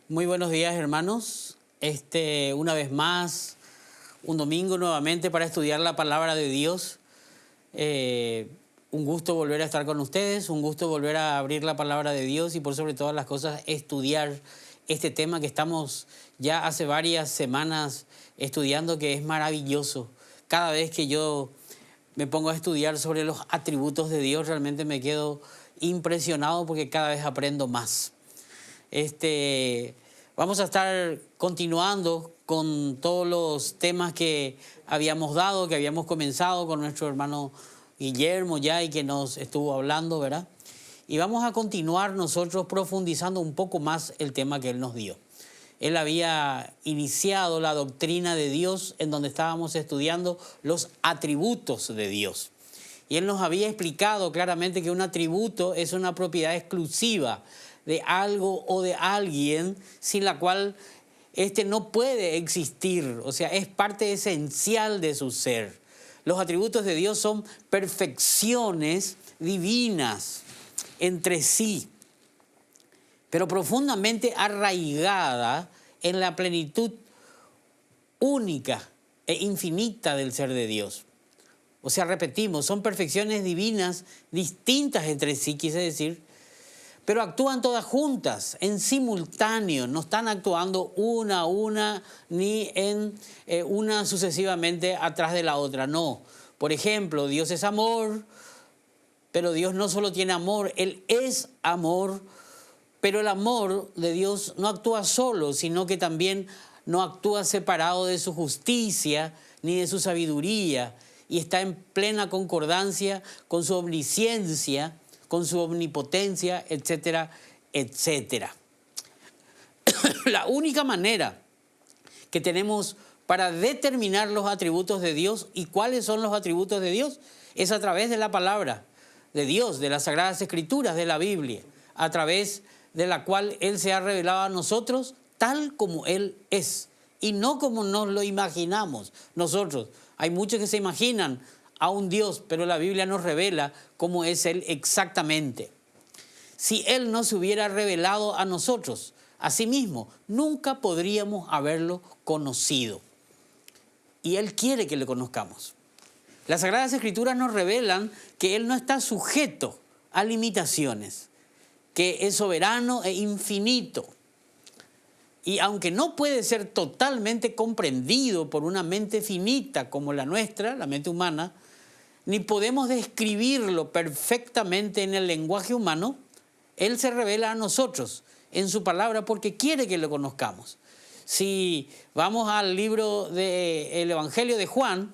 Muy buenos días, hermanos. Una vez más, un domingo nuevamente para estudiar la palabra de Dios. Un gusto volver a estar con ustedes, un gusto volver a abrir la palabra de Dios y por sobre todas las cosas estudiar este tema que estamos ya hace varias semanas estudiando, que es maravilloso. Cada vez que yo me pongo a estudiar sobre los atributos de Dios, realmente me quedo impresionado porque cada vez aprendo más. Vamos a estar continuando con todos los temas que habíamos dado, que habíamos comenzado con nuestro hermano Guillermo ya y que nos estuvo hablando, ¿verdad? Y vamos a continuar nosotros profundizando un poco más el tema que él nos dio. Él había iniciado la doctrina de Dios en donde estábamos estudiando los atributos de Dios. Y él nos había explicado claramente que un atributo es una propiedad exclusiva de algo o de alguien sin la cual no puede existir, o sea, es parte esencial de su ser. Los atributos de Dios son perfecciones divinas entre sí, pero profundamente arraigada en la plenitud única e infinita del ser de Dios. O sea, repetimos, son perfecciones divinas distintas entre sí, quise decir, pero actúan todas juntas, en simultáneo, no están actuando una a una, ni en una sucesivamente atrás de la otra, no. Por ejemplo, Dios es amor, pero Dios no solo tiene amor, Él es amor, pero el amor de Dios no actúa solo, sino que también no actúa separado de su justicia ni de su sabiduría, y está en plena concordancia con su omnisciencia, con su omnipotencia, etcétera, etcétera. La única manera que tenemos para determinar los atributos de Dios y cuáles son los atributos de Dios es a través de la palabra de Dios, de las Sagradas Escrituras, de la Biblia, a través de la cual Él se ha revelado a nosotros tal como Él es y no como nos lo imaginamos nosotros. Hay muchos que se imaginan a un Dios, pero la Biblia nos revela cómo es Él exactamente. Si Él no se hubiera revelado a nosotros, a sí mismo, nunca podríamos haberlo conocido. Y Él quiere que le conozcamos. Las Sagradas Escrituras nos revelan que Él no está sujeto a limitaciones, que es soberano e infinito. Y aunque no puede ser totalmente comprendido por una mente finita como la nuestra, la mente humana, ni podemos describirlo perfectamente en el lenguaje humano, Él se revela a nosotros en su palabra porque quiere que lo conozcamos. Si vamos al libro del Evangelio de Juan,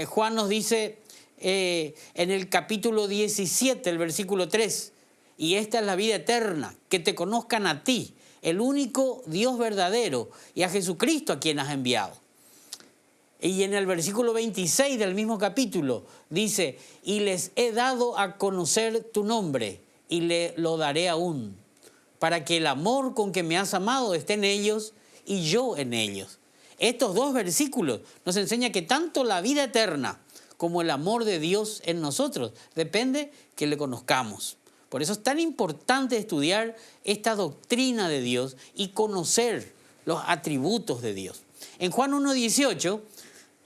Juan nos dice en el capítulo 17, el versículo 3, y esta es la vida eterna, que te conozcan a ti, el único Dios verdadero, y a Jesucristo a quien has enviado. Y en el versículo 26 del mismo capítulo dice, y les he dado a conocer tu nombre, y lo daré aún, para que el amor con que me has amado esté en ellos y yo en ellos. Estos dos versículos nos enseñan que tanto la vida eterna como el amor de Dios en nosotros depende que le conozcamos. Por eso es tan importante estudiar esta doctrina de Dios y conocer los atributos de Dios. En Juan 1:18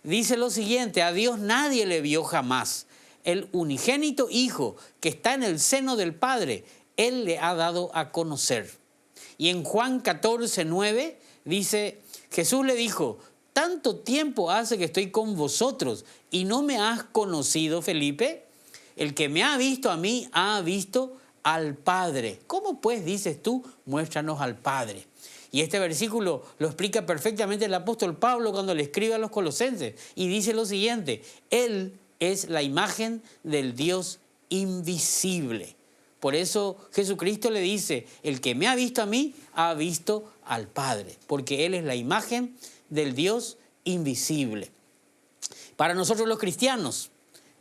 dice lo siguiente, a Dios nadie le vio jamás. El unigénito Hijo que está en el seno del Padre, Él le ha dado a conocer. Y en Juan 14:9 dice, Jesús le dijo, ¿tanto tiempo hace que estoy con vosotros y no me has conocido, Felipe? El que me ha visto a mí, ha visto al Padre. ¿Cómo pues dices tú, muéstranos al Padre? Y este versículo lo explica perfectamente el apóstol Pablo cuando le escribe a los colosenses. Y dice lo siguiente, Él es la imagen del Dios invisible. Por eso Jesucristo le dice, el que me ha visto a mí, ha visto al Padre. Porque Él es la imagen del Dios invisible. Para nosotros los cristianos,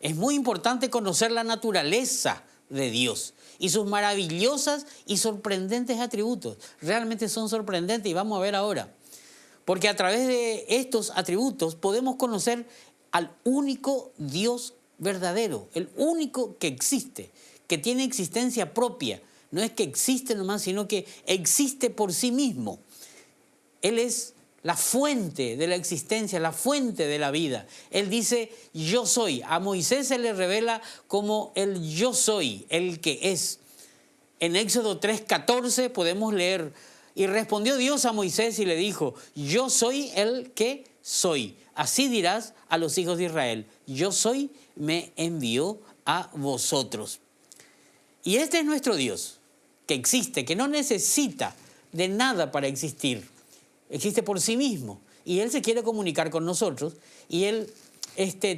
es muy importante conocer la naturaleza de Dios y sus maravillosas y sorprendentes atributos. Realmente son sorprendentes y vamos a ver ahora. Porque a través de estos atributos podemos conocer al único Dios verdadero, el único que existe, que tiene existencia propia, no es que existe nomás, sino que existe por sí mismo. Él es la fuente de la existencia, la fuente de la vida. Él dice, yo soy. A Moisés se le revela como el yo soy, el que es. En Éxodo 3:14 podemos leer, y respondió Dios a Moisés y le dijo, yo soy el que soy. Así dirás a los hijos de Israel, yo soy, me envió a vosotros. Y este es nuestro Dios, que existe, que no necesita de nada para existir. Existe por sí mismo. Y Él se quiere comunicar con nosotros. Y Él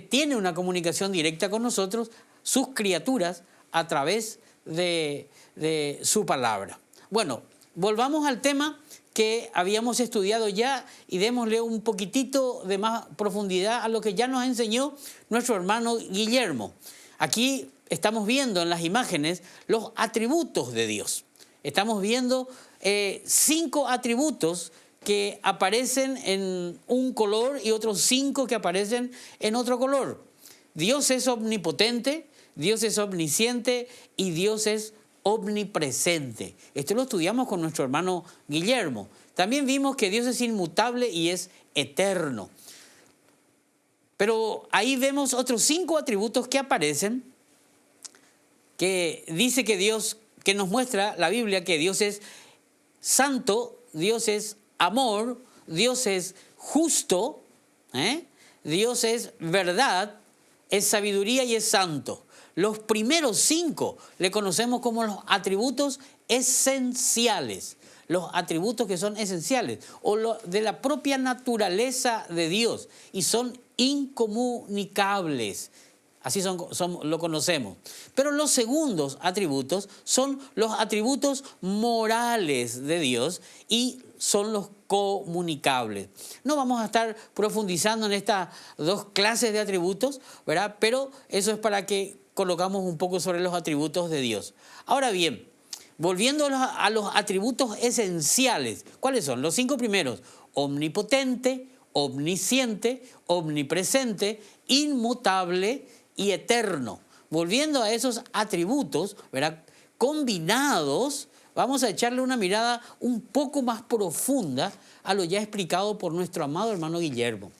tiene una comunicación directa con nosotros, sus criaturas, a través de su palabra. Bueno, volvamos al tema que habíamos estudiado ya y démosle un poquitito de más profundidad a lo que ya nos enseñó nuestro hermano Guillermo. Aquí estamos viendo en las imágenes los atributos de Dios. Estamos viendo 5 atributos que aparecen en un color y otros 5 que aparecen en otro color. Dios es omnipotente, Dios es omnisciente y Dios es omnipresente. Esto lo estudiamos con nuestro hermano Guillermo. También vimos que Dios es inmutable y es eterno. Pero ahí vemos otros 5 atributos que aparecen, que dice que Dios, que nos muestra la Biblia que Dios es santo, Dios es amor, Dios es justo, Dios es verdad, es sabiduría y es santo. Los primeros 5 le conocemos como los atributos esenciales, los atributos que son esenciales o de la propia naturaleza de Dios y son incomunicables. Así lo conocemos. Pero los segundos atributos son los atributos morales de Dios y son los comunicables. No vamos a estar profundizando en estas 2 clases de atributos, ¿verdad? Pero eso es para que colocamos un poco sobre los atributos de Dios. Ahora bien, volviendo a los atributos esenciales, ¿cuáles son? Los 5 primeros: omnipotente, omnisciente, omnipresente, inmutable y eterno. Volviendo a esos atributos, ¿verdad?, combinados, vamos a echarle una mirada un poco más profunda a lo ya explicado por nuestro amado hermano Guillermo.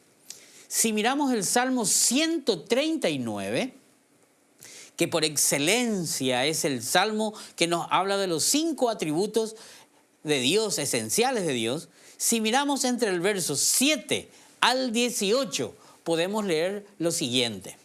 Si miramos el Salmo 139, que por excelencia es el Salmo que nos habla de los 5 atributos de Dios, esenciales de Dios, si miramos entre el verso 7 al 18, podemos leer lo siguiente.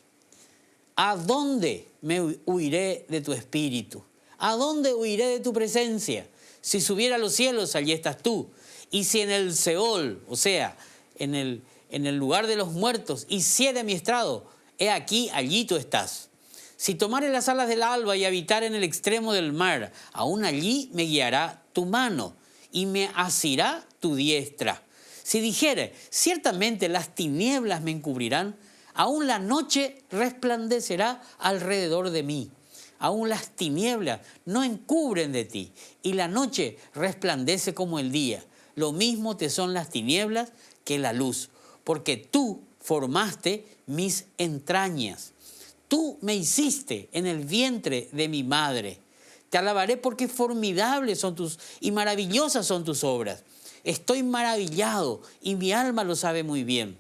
¿A dónde me huiré de tu espíritu? ¿A dónde huiré de tu presencia? Si subiera a los cielos, allí estás tú. Y si en el Seol, o sea, en el lugar de los muertos, hiciere mi estrado, he aquí, allí tú estás. Si tomare las alas del alba y habitar en el extremo del mar, aún allí me guiará tu mano y me asirá tu diestra. Si dijere, ciertamente las tinieblas me encubrirán, aún la noche resplandecerá alrededor de mí. Aún las tinieblas no encubren de ti, y la noche resplandece como el día. Lo mismo te son las tinieblas que la luz, porque tú formaste mis entrañas. Tú me hiciste en el vientre de mi madre. Te alabaré porque formidables son y maravillosas son tus obras. Estoy maravillado y mi alma lo sabe muy bien.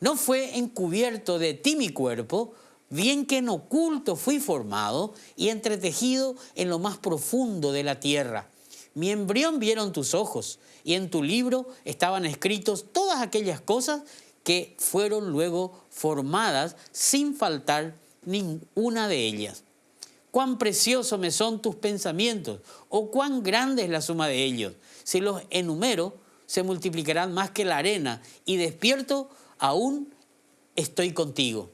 No fue encubierto de ti mi cuerpo, bien que en oculto fui formado y entretejido en lo más profundo de la tierra. Mi embrión vieron tus ojos y en tu libro estaban escritos todas aquellas cosas que fueron luego formadas sin faltar ninguna de ellas. Cuán preciosos me son tus pensamientos, o cuán grande es la suma de ellos. Si los enumero, se multiplicarán más que la arena, y despierto, aún estoy contigo.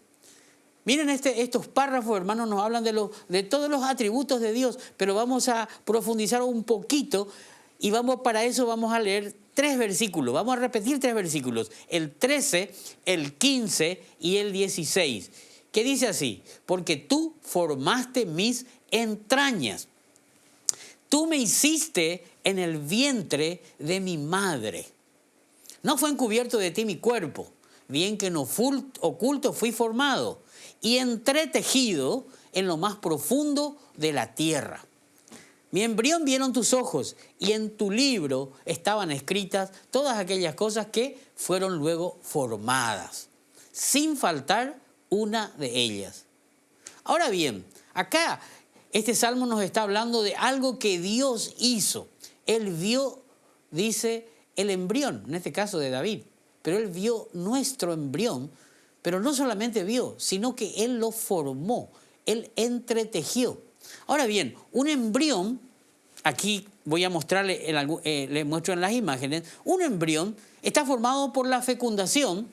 Miren estos párrafos, hermanos, nos hablan de todos los atributos de Dios, pero vamos a profundizar un poquito y para eso vamos a leer 3 versículos. Vamos a repetir 3 versículos, el 13, el 15 y el 16. Que dice así: porque tú formaste mis entrañas. Tú me hiciste en el vientre de mi madre. No fue encubierto de ti mi cuerpo, bien que en oculto fui formado y entretejido en lo más profundo de la tierra. Mi embrión vieron tus ojos y en tu libro estaban escritas todas aquellas cosas que fueron luego formadas, sin faltar una de ellas. Ahora bien, acá este salmo nos está hablando de algo que Dios hizo. Él vio, dice, el embrión, en este caso de David, pero Él vio nuestro embrión, pero no solamente vio, sino que Él lo formó, Él entretejió. Ahora bien, un embrión, aquí voy a mostrarle, les muestro en las imágenes, un embrión está formado por la fecundación,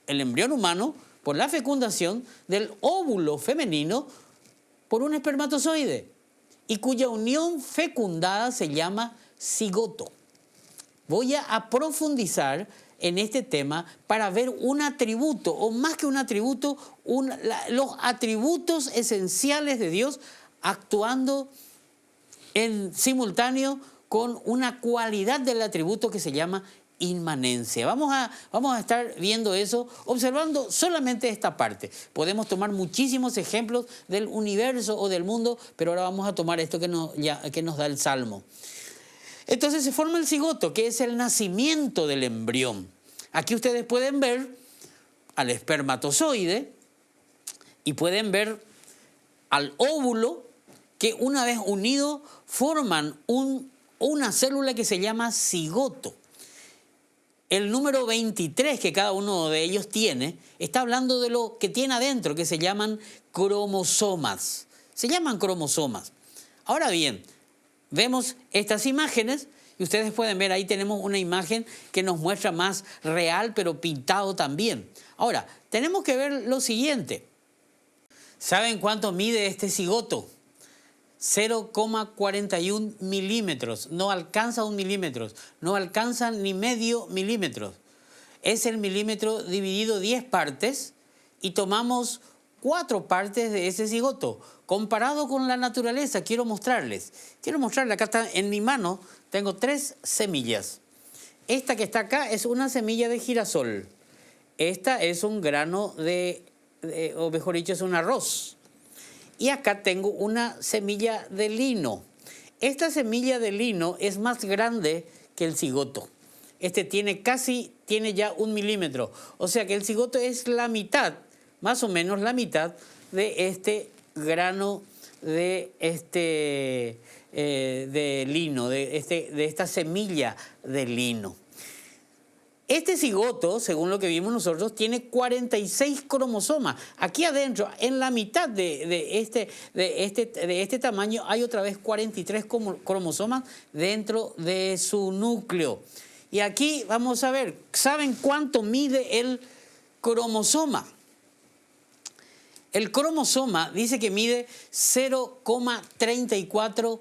el embrión humano, por la fecundación del óvulo femenino por un espermatozoide, y cuya unión fecundada se llama cigoto. Voy a profundizar en este tema para ver un atributo, o más que un atributo, los atributos esenciales de Dios actuando en simultáneo con una cualidad del atributo que se llama inmanencia. Vamos a estar viendo eso, observando solamente esta parte. Podemos tomar muchísimos ejemplos del universo o del mundo, pero ahora vamos a tomar esto que nos da el Salmo. Entonces se forma el cigoto, que es el nacimiento del embrión. Aquí ustedes pueden ver al espermatozoide y pueden ver al óvulo, que una vez unido forman una célula que se llama cigoto. El número 23 que cada uno de ellos tiene está hablando de lo que tiene adentro, que se llaman cromosomas. Se llaman cromosomas. Ahora bien, vemos estas imágenes y ustedes pueden ver, ahí tenemos una imagen que nos muestra más real, pero pintado también. Ahora, tenemos que ver lo siguiente. ¿Saben cuánto mide este cigoto? 0,41 milímetros, no alcanza 1 milímetro, no alcanza ni medio milímetro. Es el milímetro dividido 10 partes y tomamos 4 partes de ese cigoto. Comparado con la naturaleza, quiero mostrarles, acá está en mi mano, tengo 3 semillas. Esta que está acá es una semilla de girasol. Esta es un grano o mejor dicho, es un arroz. Y acá tengo una semilla de lino. Esta semilla de lino es más grande que el cigoto. Este tiene ya 1 milímetro. O sea que el cigoto es la mitad, más o menos la mitad de este grano de lino, de esta semilla de lino. Este cigoto, según lo que vimos nosotros, tiene 46 cromosomas. Aquí adentro, en la mitad de este tamaño, hay otra vez 43 cromosomas dentro de su núcleo. Y aquí vamos a ver, ¿saben cuánto mide el cromosoma? El cromosoma dice que mide 0,34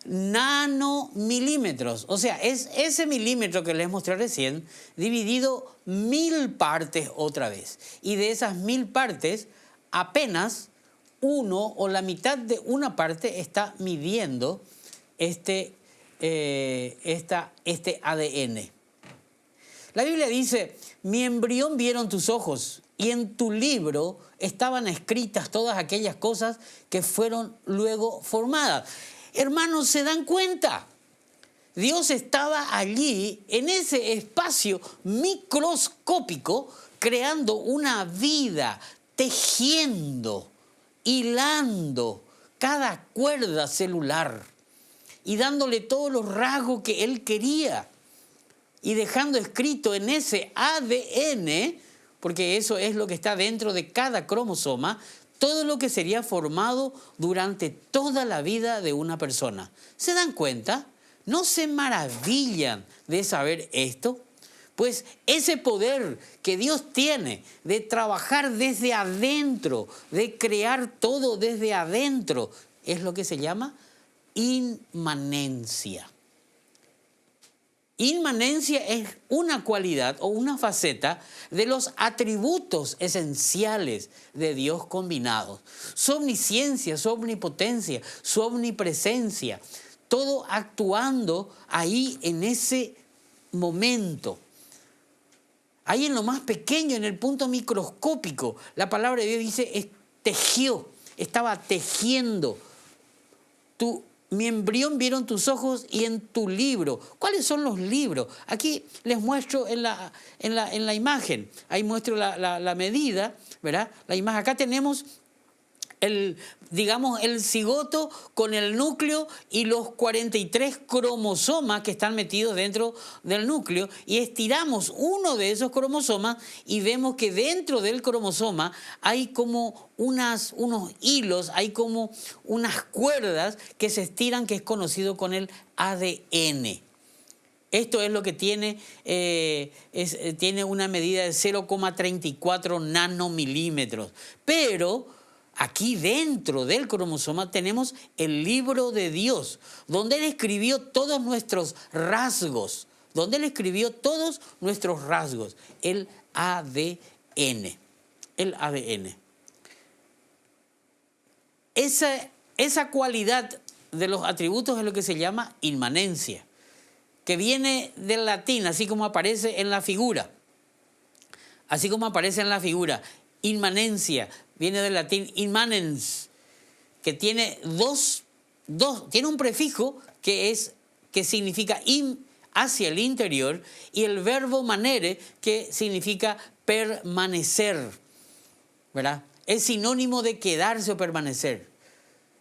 nanomilímetros. O sea, es ese milímetro que les mostré recién dividido 1000 partes otra vez. Y de esas 1000 partes, apenas uno o la mitad de una parte está midiendo este ADN. La Biblia dice, mi embrión vieron tus ojos y en tu libro estaban escritas todas aquellas cosas que fueron luego formadas. Hermanos, ¿se dan cuenta? Dios estaba allí, en ese espacio microscópico, creando una vida, tejiendo, hilando cada cuerda celular y dándole todos los rasgos que Él quería y dejando escrito en ese ADN, porque eso es lo que está dentro de cada cromosoma, todo lo que sería formado durante toda la vida de una persona. ¿Se dan cuenta? ¿No se maravillan de saber esto? Pues ese poder que Dios tiene de trabajar desde adentro, de crear todo desde adentro, es lo que se llama inmanencia. Inmanencia es una cualidad o una faceta de los atributos esenciales de Dios combinados. Su omnisciencia, su omnipotencia, su omnipresencia, todo actuando ahí en ese momento. Ahí en lo más pequeño, en el punto microscópico, la palabra de Dios dice, tejió, estaba tejiendo tu mi embrión vieron tus ojos y en tu libro. ¿Cuáles son los libros? Aquí les muestro en la imagen. Ahí muestro la medida, ¿verdad? La imagen. Acá tenemos el cigoto con el núcleo y los 43 cromosomas que están metidos dentro del núcleo, y estiramos uno de esos cromosomas y vemos que dentro del cromosoma hay como unos hilos, hay como unas cuerdas que se estiran, que es conocido con el ADN. Esto es lo que tiene una medida de 0,34 nanomilímetros. Pero aquí dentro del cromosoma tenemos el libro de Dios, donde Él escribió todos nuestros rasgos, el ADN. El ADN. Esa cualidad de los atributos es lo que se llama inmanencia, que viene del latín, así como aparece en la figura. Inmanencia viene del latín immanens, que tiene tiene un prefijo que significa hacia el interior, y el verbo manere, que significa permanecer, ¿verdad? Es sinónimo de quedarse o permanecer.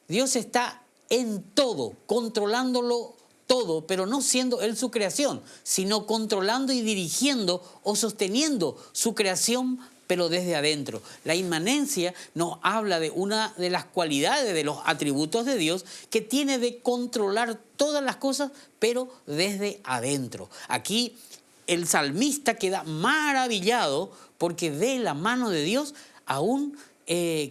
Dios está en todo, controlándolo todo, pero no siendo Él su creación, sino controlando y dirigiendo o sosteniendo su creación, pero desde adentro. La inmanencia nos habla de una de las cualidades, de los atributos de Dios, que tiene de controlar todas las cosas, pero desde adentro. Aquí el salmista queda maravillado porque ve la mano de Dios aún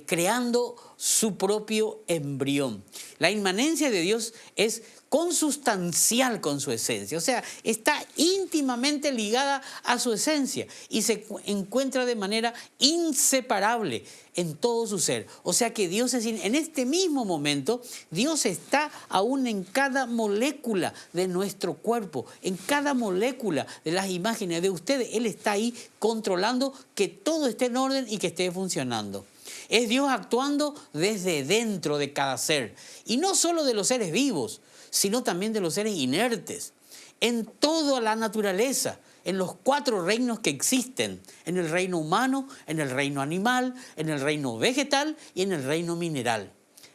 creando su propio embrión. La inmanencia de Dios es consustancial con su esencia, o sea, está íntimamente ligada a su esencia y se encuentra de manera inseparable en todo su ser. O sea que Dios en este mismo momento, Dios está aún en cada molécula de nuestro cuerpo, en cada molécula de las imágenes de ustedes. Él está ahí controlando que todo esté en orden y que esté funcionando. Es Dios actuando desde dentro de cada ser, y no solo de los seres vivos, sino también de los seres inertes, en toda la naturaleza, en los 4 reinos que existen, en el reino humano, en el reino animal, en el reino vegetal y en el reino mineral.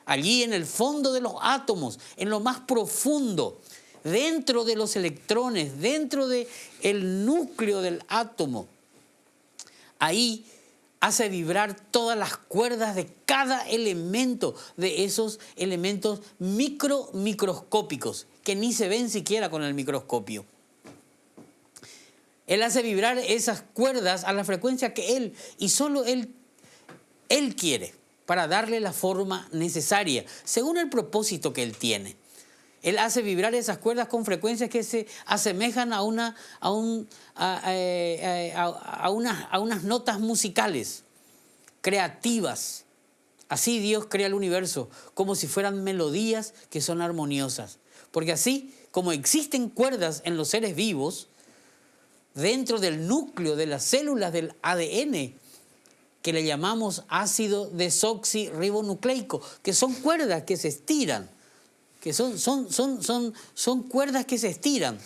Allí en el fondo de los átomos, en lo más profundo, dentro de los electrones, dentro del núcleo del átomo, ahí hace vibrar todas las cuerdas de cada elemento, de esos elementos microscópicos que ni se ven siquiera con el microscopio. Él hace vibrar esas cuerdas a la frecuencia que Él, y solo Él quiere, para darle la forma necesaria, según el propósito que Él tiene. Él hace vibrar esas cuerdas con frecuencias que se asemejan a unas notas musicales creativas. Así Dios crea el universo, como si fueran melodías que son armoniosas. Porque así como existen cuerdas en los seres vivos, dentro del núcleo de las células del ADN, que le llamamos ácido desoxirribonucleico, que son cuerdas que se estiran, que son cuerdas que se estiran.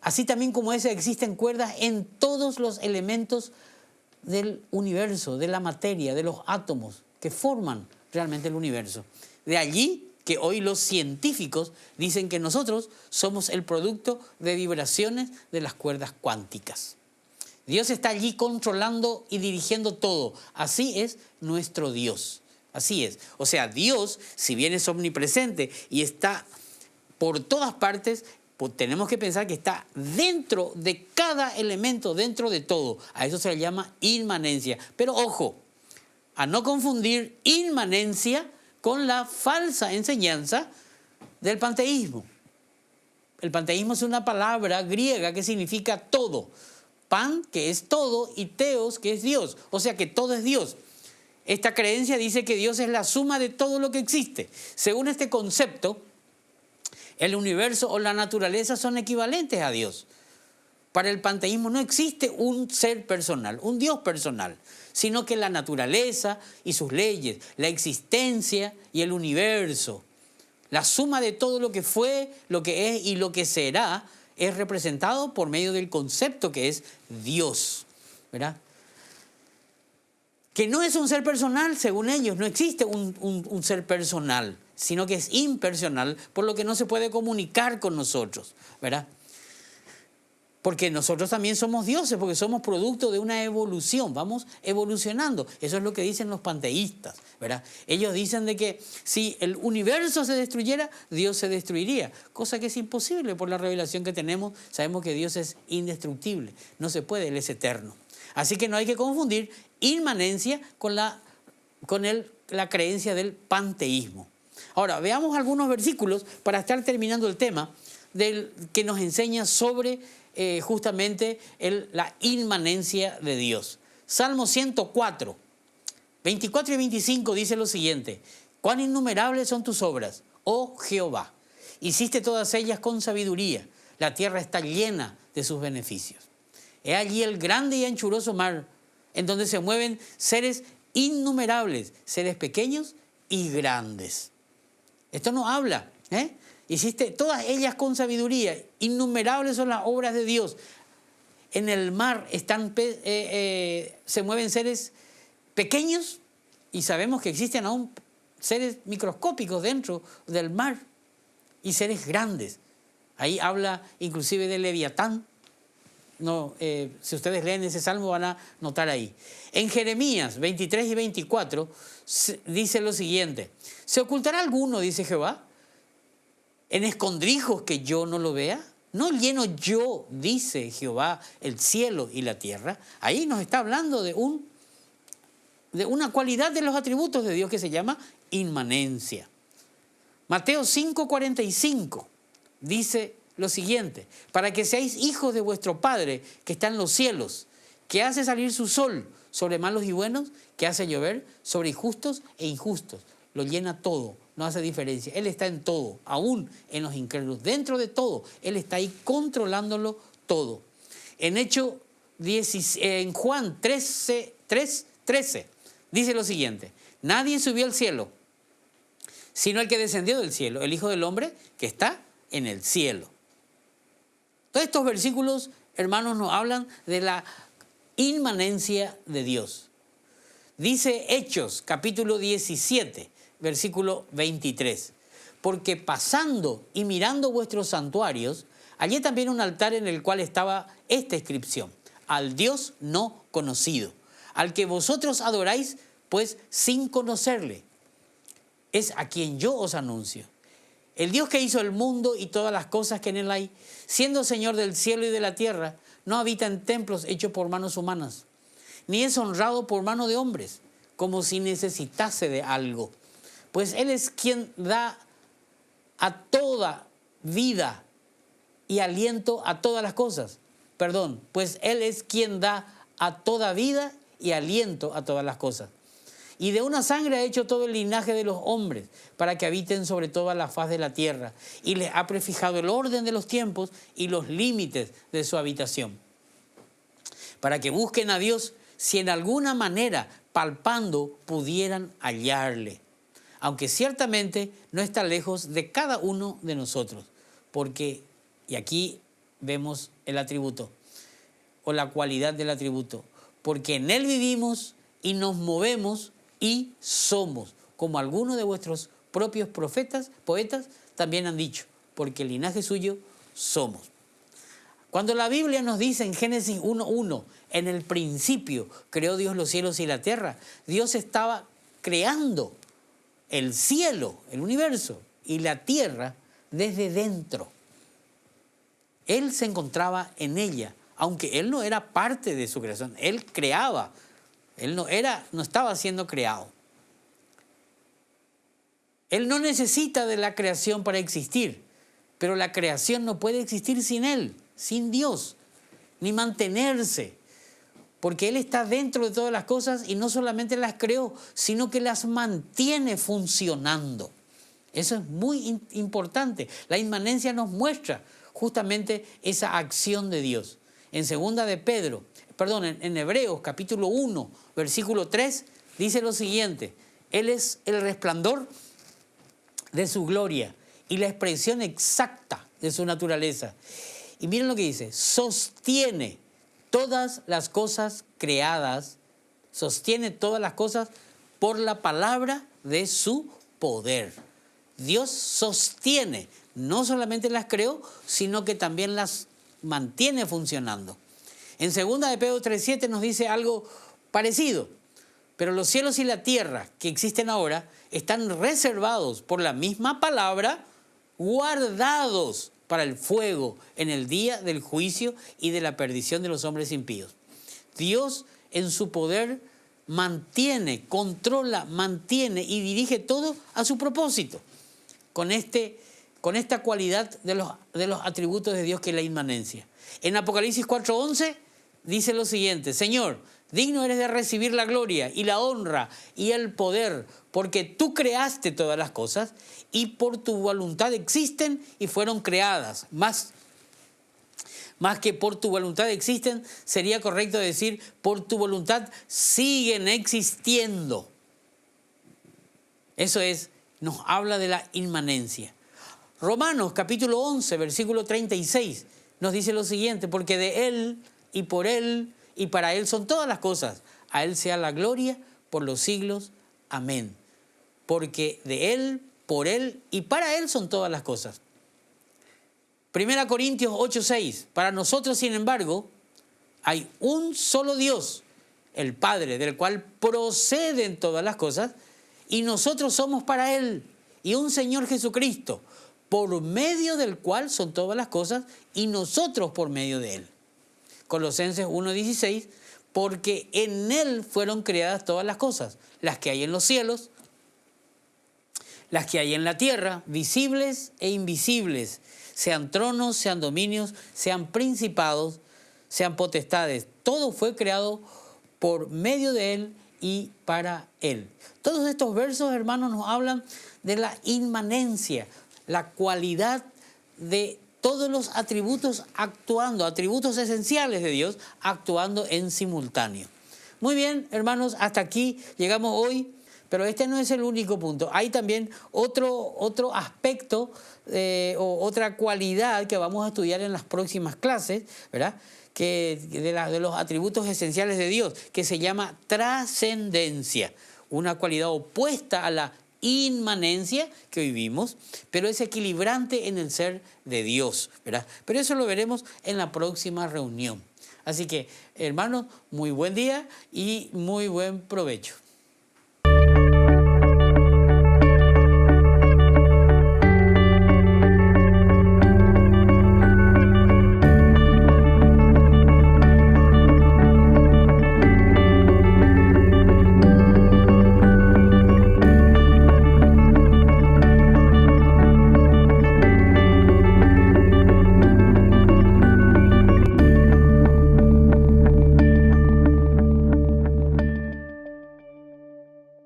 Así también como esas existen cuerdas en todos los elementos del universo, de la materia, de los átomos que forman realmente el universo. De allí que hoy los científicos dicen que nosotros somos el producto de vibraciones de las cuerdas cuánticas. Dios está allí controlando y dirigiendo todo. Así es nuestro Dios. Así es. O sea, Dios, si bien es omnipresente y está por todas partes, pues tenemos que pensar que está dentro de cada elemento, dentro de todo. A eso se le llama inmanencia. Pero ojo, a no confundir inmanencia con la falsa enseñanza del panteísmo. El panteísmo es una palabra griega que significa todo. Pan, que es todo, y teos, que es Dios. O sea que todo es Dios. Esta creencia dice que Dios es la suma de todo lo que existe. Según este concepto, el universo o la naturaleza son equivalentes a Dios. Para el panteísmo no existe un ser personal, un Dios personal, sino que la naturaleza y sus leyes, la existencia y el universo, La suma de todo lo que fue, lo que es y lo que será es representado por medio del concepto que es Dios, ¿verdad? Que no es un ser personal, según ellos, no existe un ser personal, sino que es impersonal, por lo que no se puede comunicar con nosotros, ¿verdad? Porque nosotros también somos dioses, porque somos producto de una evolución, vamos evolucionando. Eso es lo que dicen los panteístas, ¿verdad? Ellos dicen de que si el universo se destruyera, Dios se destruiría, cosa que es imposible por la revelación que tenemos. Sabemos que Dios es indestructible, no se puede, Él es eterno. Así que no hay que confundir inmanencia con la creencia del panteísmo. Ahora, veamos algunos versículos para estar terminando el tema que nos enseña sobre justamente la inmanencia de Dios. Salmo 104, 24 y 25 dice lo siguiente: cuán innumerables son tus obras, oh Jehová, hiciste todas ellas con sabiduría, la tierra está llena de sus beneficios. He allí el grande y anchuroso mar, en donde se mueven seres innumerables, seres pequeños y grandes. Esto nos habla, hiciste todas ellas con sabiduría, innumerables son las obras de Dios. En el mar se mueven seres pequeños y sabemos que existen aún seres microscópicos dentro del mar y seres grandes. Ahí habla inclusive de Leviatán. No, si ustedes leen ese salmo van a notar ahí. En Jeremías 23 y 24 dice lo siguiente: ¿se ocultará alguno, dice Jehová, en escondrijos que yo no lo vea? ¿No lleno yo, dice Jehová, el cielo y la tierra? Ahí nos está hablando de una cualidad de los atributos de Dios que se llama inmanencia. Mateo 5:45 dice lo siguiente: para que seáis hijos de vuestro Padre que está en los cielos, que hace salir su sol sobre malos y buenos, que hace llover sobre justos e injustos. Lo llena todo, no hace diferencia. Él está en todo, aún en los incrédulos. Dentro de todo, Él está ahí controlándolo todo. En Juan 13 dice lo siguiente: nadie subió al cielo, sino el que descendió del cielo, el Hijo del Hombre que está en el cielo. Todos estos versículos, hermanos, nos hablan de la inmanencia de Dios. Dice Hechos, capítulo 17, versículo 23: porque pasando y mirando vuestros santuarios, hallé también un altar en el cual estaba esta inscripción: al Dios no conocido, al que vosotros adoráis, pues sin conocerle, es a quien yo os anuncio. El Dios que hizo el mundo y todas las cosas que en él hay, siendo Señor del cielo y de la tierra, no habita en templos hechos por manos humanas, ni es honrado por mano de hombres, como si necesitase de algo. Pues Él es quien da a toda vida y aliento a todas las cosas. Pues Él es quien da a toda vida y aliento a todas las cosas. Y de una sangre ha hecho todo el linaje de los hombres, para que habiten sobre toda la faz de la tierra, y les ha prefijado el orden de los tiempos y los límites de su habitación, para que busquen a Dios, si en alguna manera, palpando, pudieran hallarle, aunque ciertamente no está lejos de cada uno de nosotros, porque, y aquí vemos el atributo, o la cualidad del atributo, porque en Él vivimos y nos movemos y somos, como algunos de vuestros propios poetas también han dicho, porque el linaje suyo somos. Cuando la Biblia nos dice en Génesis 1:1, en el principio creó Dios los cielos y la tierra, Dios estaba creando el cielo, el universo y la tierra desde dentro. Él se encontraba en ella, aunque Él no era parte de su creación, Él creaba. Él no estaba siendo creado. Él no necesita de la creación para existir, pero la creación no puede existir sin Él, sin Dios, ni mantenerse, porque Él está dentro de todas las cosas y no solamente las creó, sino que las mantiene funcionando. Eso es muy importante. La inmanencia nos muestra justamente esa acción de Dios. En Hebreos capítulo 1, versículo 3, dice lo siguiente: Él es el resplandor de su gloria y la expresión exacta de su naturaleza. Y miren lo que dice, sostiene todas las cosas creadas, sostiene todas las cosas por la palabra de su poder. Dios sostiene, no solamente las creó, sino que también las mantiene funcionando. En 2 de Pedro 3:7 nos dice algo parecido. Pero los cielos y la tierra que existen ahora están reservados por la misma palabra, guardados para el fuego en el día del juicio y de la perdición de los hombres impíos. Dios en su poder mantiene, controla, mantiene y dirige todo a su propósito. Con esta cualidad de los atributos de Dios que es la inmanencia. En Apocalipsis 4:11 dice lo siguiente, Señor, digno eres de recibir la gloria y la honra y el poder, porque tú creaste todas las cosas y por tu voluntad existen y fueron creadas. Más que por tu voluntad existen, sería correcto decir por tu voluntad siguen existiendo. Eso nos habla de la inmanencia. Romanos capítulo 11, versículo 36 nos dice lo siguiente, porque de Él y por Él y para Él son todas las cosas. A Él sea la gloria por los siglos. Amén. Porque de Él, por Él y para Él son todas las cosas. 1 Corintios 8:6. Para nosotros, sin embargo, hay un solo Dios, el Padre, del cual proceden todas las cosas, y nosotros somos para Él, y un Señor Jesucristo, por medio del cual son todas las cosas, y nosotros por medio de Él. Colosenses 1:16, porque en Él fueron creadas todas las cosas, las que hay en los cielos, las que hay en la tierra, visibles e invisibles, sean tronos, sean dominios, sean principados, sean potestades. Todo fue creado por medio de Él y para Él. Todos estos versos, hermanos, nos hablan de la inmanencia, la cualidad de todos los atributos actuando, atributos esenciales de Dios, actuando en simultáneo. Muy bien, hermanos, hasta aquí llegamos hoy, pero este no es el único punto. Hay también otro aspecto o otra cualidad que vamos a estudiar en las próximas clases, ¿verdad? De los atributos esenciales de Dios, que se llama trascendencia, una cualidad opuesta a la inmanencia que vivimos, pero es equilibrante en el ser de Dios, ¿verdad? Pero eso lo veremos en la próxima reunión. Así que, hermanos, muy buen día y muy buen provecho.